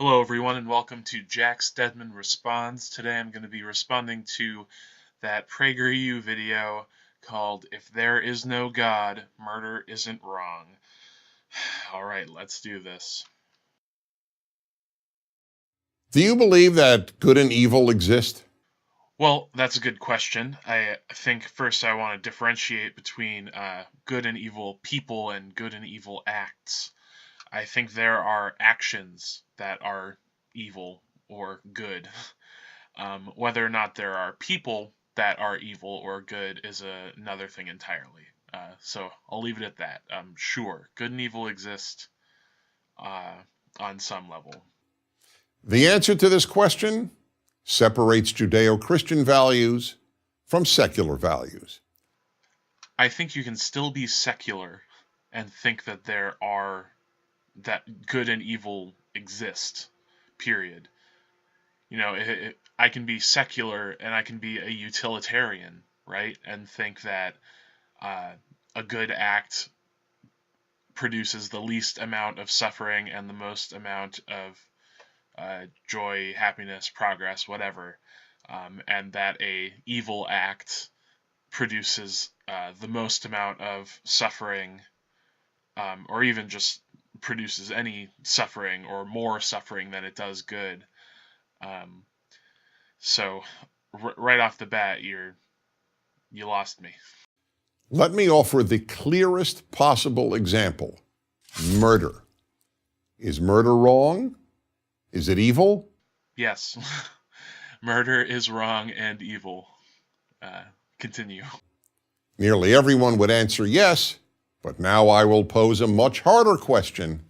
Hello, everyone, and welcome to Jack Stedman Responds. Today I'm going to be responding to that PragerU video called If There Is No God, Murder Isn't Wrong. Alright, let's do this. Do you believe that good and evil exist? Well, that's a good question. I think first I want to differentiate between good and evil people and good and evil acts. I think there are actions that are evil or good. Whether or not there are people that are evil or good is another thing entirely. So I'll leave it at that. Sure, good and evil exist uh, on some level. The answer to this question separates Judeo-Christian values from secular values. I think you can still be secular and think that that good and evil exist. Period. I can be secular and I can be a utilitarian, right? And think that uh, a good act produces the least amount of suffering and the most amount of joy, happiness, progress, whatever, and that a evil act produces the most amount of suffering, or even just produces any suffering or more suffering than it does good. Um, so right off the bat, you lost me. Let me offer the clearest possible example. Murder. Is murder wrong? Is it evil? Yes, murder is wrong and evil. Uh, Continue. Nearly everyone would answer yes, but now I will pose a much harder question.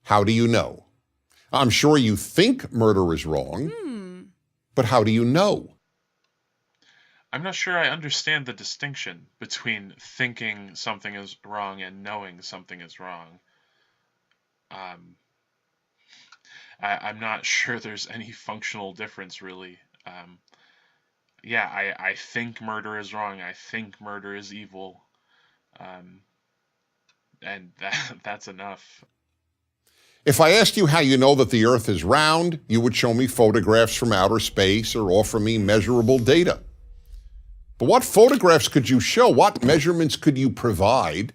How do you know? I'm sure you think murder is wrong, but how do you know? I'm not sure I understand the distinction between thinking something is wrong and knowing something is wrong. Um, I'm not sure there's any functional difference, really. Yeah, I think murder is wrong. I think murder is evil. Um, and that's enough. If I asked you how you know that the Earth is round, you would show me photographs from outer space or offer me measurable data. But what photographs could you show? What measurements could you provide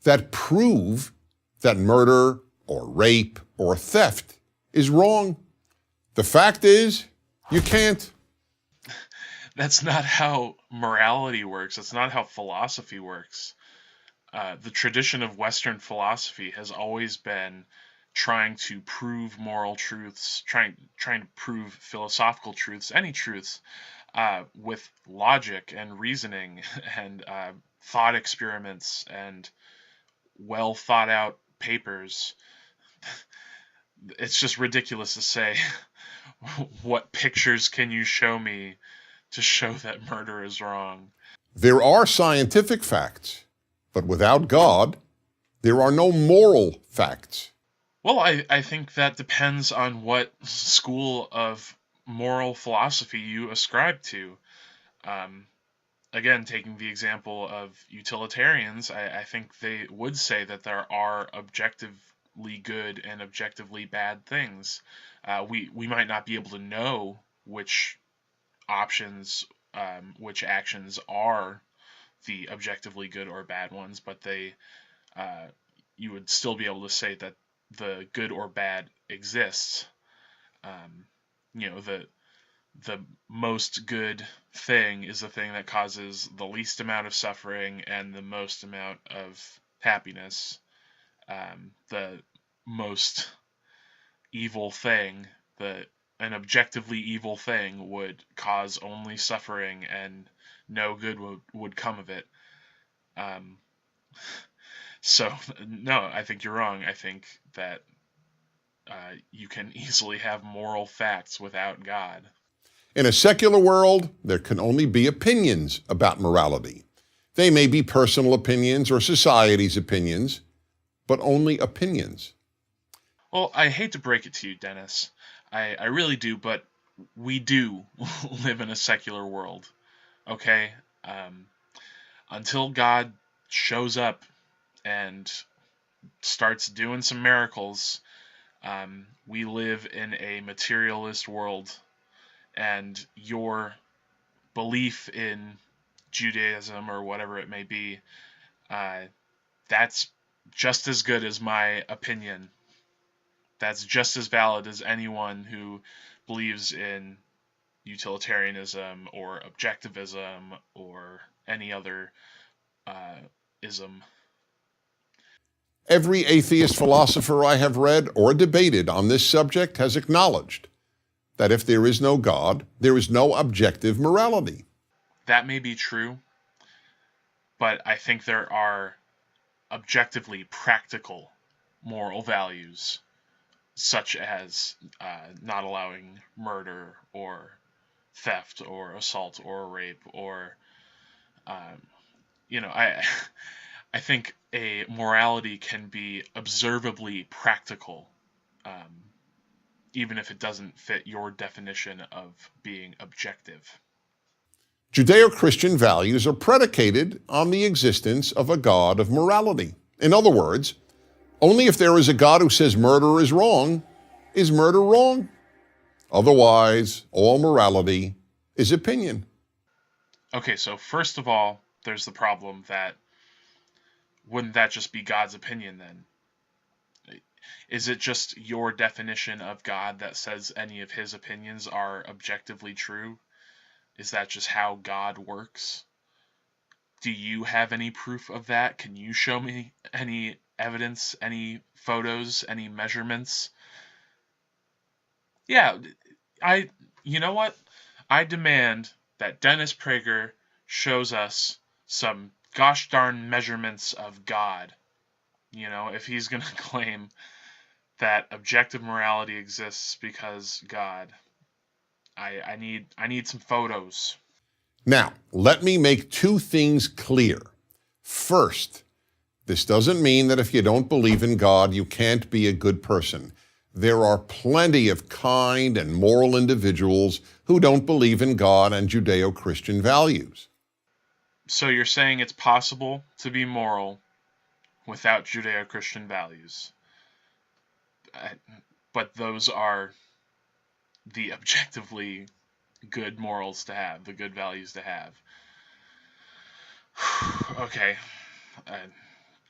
that prove that murder or rape or theft is wrong? The fact is, you can't. That's not how morality works. That's not how philosophy works. The tradition of Western philosophy has always been trying to prove moral truths, trying to prove philosophical truths, any truths, with logic and reasoning and thought experiments and well thought out papers. It's just ridiculous to say, what pictures can you show me to show that murder is wrong? There are scientific facts, but without God, there are no moral facts. Well, I think that depends on what school of moral philosophy you ascribe to. Um, Again, taking the example of utilitarians, I think they would say that there are objectively good and objectively bad things. We might not be able to know which options, which actions are the objectively good or bad ones, but uh, you would still be able to say that the good or bad exists. Um, the most good thing is the thing that causes the least amount of suffering and the most amount of happiness. The most evil thing, an objectively evil thing, would cause only suffering and no good would come of it. Um, so, no, I think you're wrong. I think that you can easily have moral facts without God. In a secular world, there can only be opinions about morality. They may be personal opinions or society's opinions, but only opinions. Well, I hate to break it to you, Dennis. I really do, but we do live in a secular world, okay? Um, until God shows up and starts doing some miracles, We live in a materialist world, and your belief in Judaism or whatever it may be, that's just as good as my opinion. That's just as valid as anyone who believes in utilitarianism or objectivism or any other ism. Every atheist philosopher I have read or debated on this subject has acknowledged that if there is no God, there is no objective morality. That may be true, but I think there are objectively practical moral values, such as not allowing murder or theft or assault or rape or, I think a morality can be observably practical, even if it doesn't fit your definition of being objective. Judeo-Christian values are predicated on the existence of a God of morality. In other words, only if there is a God who says murder is murder wrong. Otherwise, all morality is opinion. Okay, so first of all, there's the problem that wouldn't that just be God's opinion then? Is it just your definition of God that says any of his opinions are objectively true? Is that just how God works? Do you have any proof of that? Can you show me any evidence, any photos, any measurements? Yeah, you know what? I demand that Dennis Prager shows us some gosh darn measurements of God. If he's going to claim that objective morality exists because God, I need some photos. Now, let me make two things clear. First, this doesn't mean that if you don't believe in God, you can't be a good person. There are plenty of kind and moral individuals who don't believe in God and Judeo-Christian values. So you're saying it's possible to be moral without Judeo-Christian values. But those are the objectively good morals to have, the good values to have. Okay.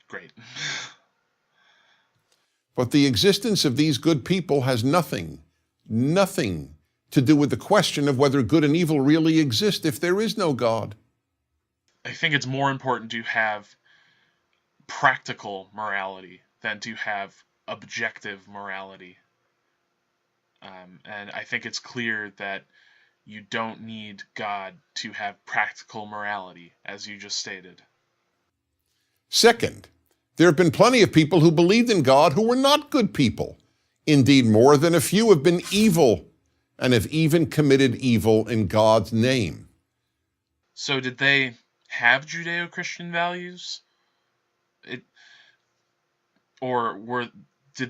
Great. But the existence of these good people has nothing to do with the question of whether good and evil really exist if there is no God. I think it's more important to have practical morality than to have objective morality. And I think it's clear that you don't need God to have practical morality, as you just stated. Second, there have been plenty of people who believed in God who were not good people. Indeed, more than a few have been evil and have even committed evil in God's name. So did they have Judeo-Christian values? Did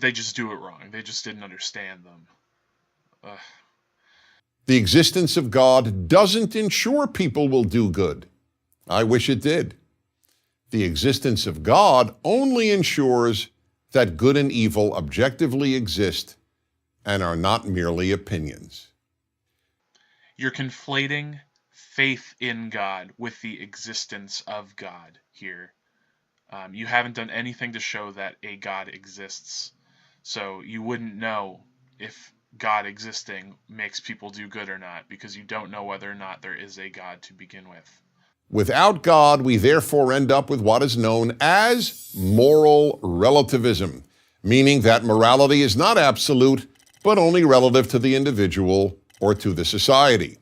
they just do it wrong? They just didn't understand them. Ugh. The existence of God doesn't ensure people will do good. I wish it did. The existence of God only ensures that good and evil objectively exist and are not merely opinions. You're conflating faith in God with the existence of God here. You haven't done anything to show that a God exists. So you wouldn't know if God existing makes people do good or not, because you don't know whether or not there is a God to begin with. Without God, we therefore end up with what is known as moral relativism, meaning that morality is not absolute, but only relative to the individual or to the society.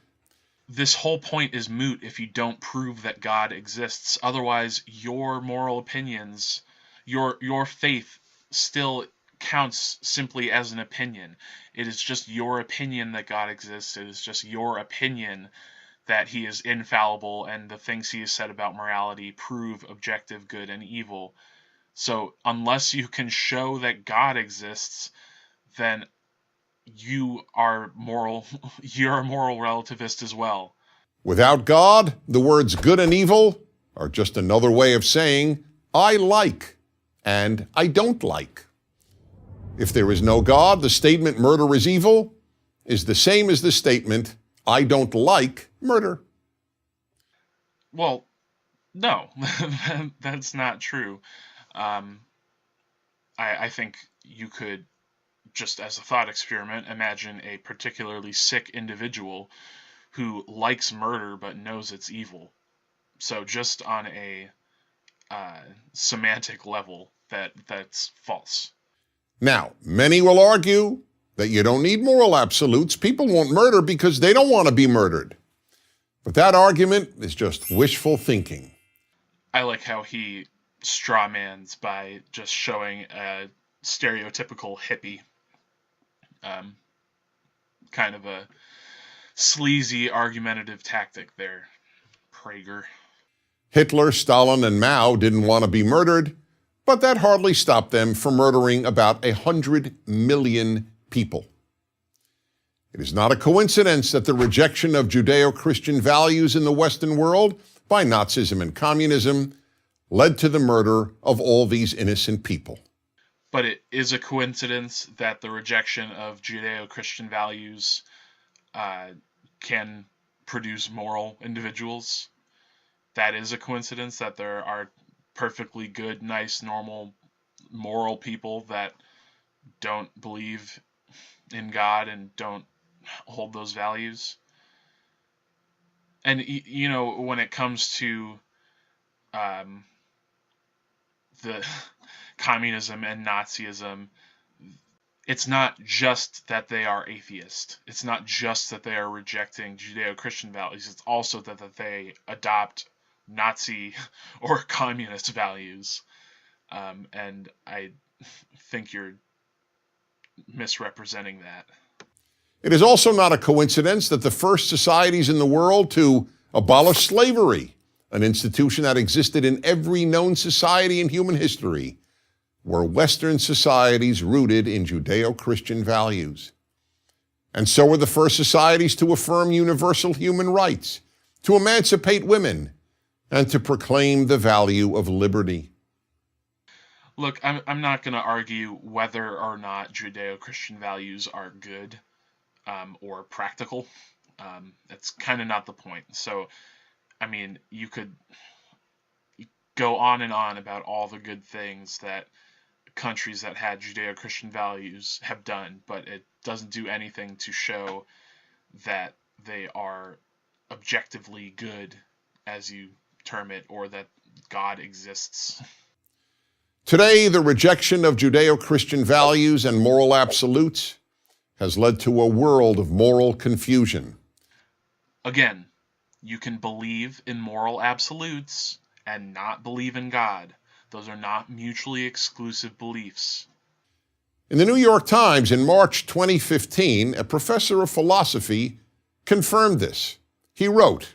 This whole point is moot if you don't prove that God exists. Otherwise, your moral opinions, your faith still counts simply as an opinion. It is just your opinion that God exists. It is just your opinion that he is infallible and the things he has said about morality prove objective good and evil. So unless you can show that God exists, then you're a moral relativist as well. Without God, the words good and evil are just another way of saying I like and I don't like. If there is no God, the statement murder is evil is the same as the statement I don't like murder. Well, no, that's not true. I think you could, just as a thought experiment, imagine a particularly sick individual who likes murder but knows it's evil. So just on a semantic level, that's false. Now, many will argue that you don't need moral absolutes. People won't murder because they don't want to be murdered. But that argument is just wishful thinking. I like how he strawmans by just showing a stereotypical hippie. Kind of a sleazy argumentative tactic there. Prager. Hitler, Stalin, and Mao didn't want to be murdered, but that hardly stopped them from murdering about 100 million people. It is not a coincidence that the rejection of Judeo-Christian values in the Western world by Nazism and Communism led to the murder of all these innocent people. But it is a coincidence that the rejection of Judeo-Christian values can produce moral individuals. That is a coincidence that there are perfectly good, nice, normal, moral people that don't believe in God and don't hold those values. And, you know, when it comes to the communism and Nazism, it's not just that they are atheist. It's not just that they are rejecting Judeo-Christian values. It's also that they adopt Nazi or communist values. And I think you're misrepresenting that. It is also not a coincidence that the first societies in the world to abolish slavery, an institution that existed in every known society in human history, were Western societies rooted in Judeo-Christian values. And so were the first societies to affirm universal human rights, to emancipate women, and to proclaim the value of liberty. Look, I'm not going to argue whether or not Judeo-Christian values are good or practical. That's kind of not the point. So, I mean, you could go on and on about all the good things that countries that had Judeo-Christian values have done, but it doesn't do anything to show that they are objectively good, as you term it, or that God exists. Today, the rejection of Judeo-Christian values and moral absolutes has led to a world of moral confusion. Again, you can believe in moral absolutes and not believe in God. Those are not mutually exclusive beliefs. In the New York Times in March 2015, a professor of philosophy confirmed this. He wrote,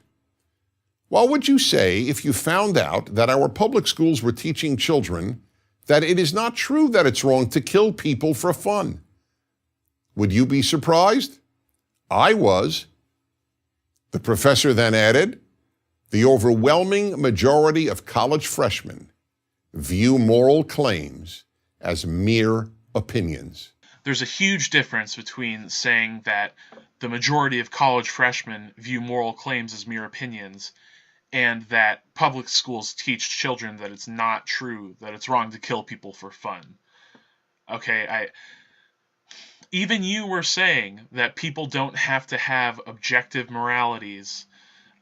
"What would you say if you found out that our public schools were teaching children that it is not true that it's wrong to kill people for fun? Would you be surprised? I was." The professor then added, "The overwhelming majority of college freshmen view moral claims as mere opinions." There's a huge difference between saying that the majority of college freshmen view moral claims as mere opinions and that public schools teach children that it's not true, that it's wrong to kill people for fun. Okay, even you were saying that people don't have to have objective moralities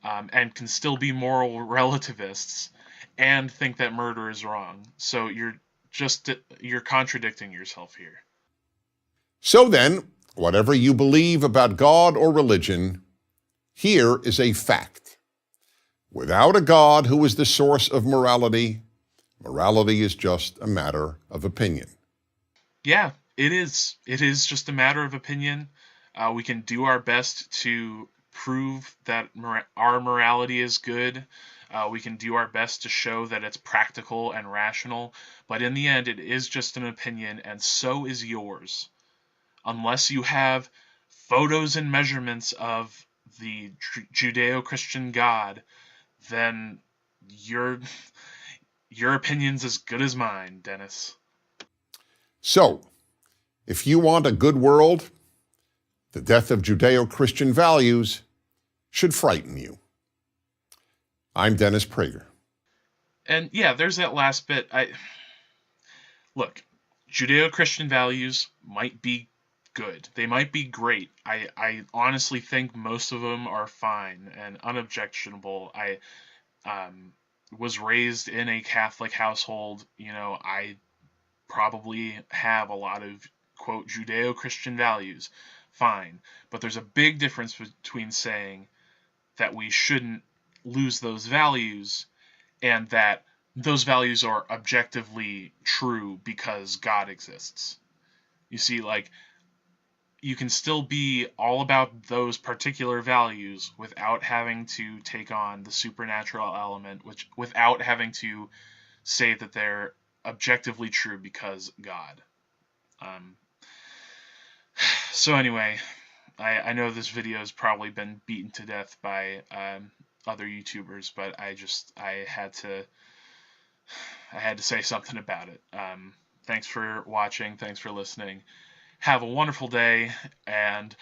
and can still be moral relativists and think that murder is wrong. So you're contradicting yourself here. So then, whatever you believe about God or religion, here is a fact. Without a God who is the source of morality, morality is just a matter of opinion. Yeah, it is. It is just a matter of opinion. We can do our best to prove that our morality is good. We can do our best to show that it's practical and rational. But in the end, it is just an opinion, and so is yours. Unless you have photos and measurements of the Judeo-Christian God, then your opinion's as good as mine, Dennis. So, If you want a good world, the death of Judeo-Christian values should frighten you. I'm Dennis Prager. And yeah, there's that last bit. Look, Judeo-Christian values might be good. They might be great. I honestly think most of them are fine and unobjectionable. I was raised in a Catholic household. I probably have a lot of, quote, Judeo-Christian values. Fine. But there's a big difference between saying that we shouldn't lose those values and that those values are objectively true because God exists. You see, you can still be all about those particular values without having to take on the supernatural element, without having to say that they're objectively true because God. So anyway, I know this video has probably been beaten to death by other YouTubers, but I had to say something about it. Thanks for watching. Thanks for listening. Have a wonderful day, and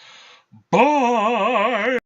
bye!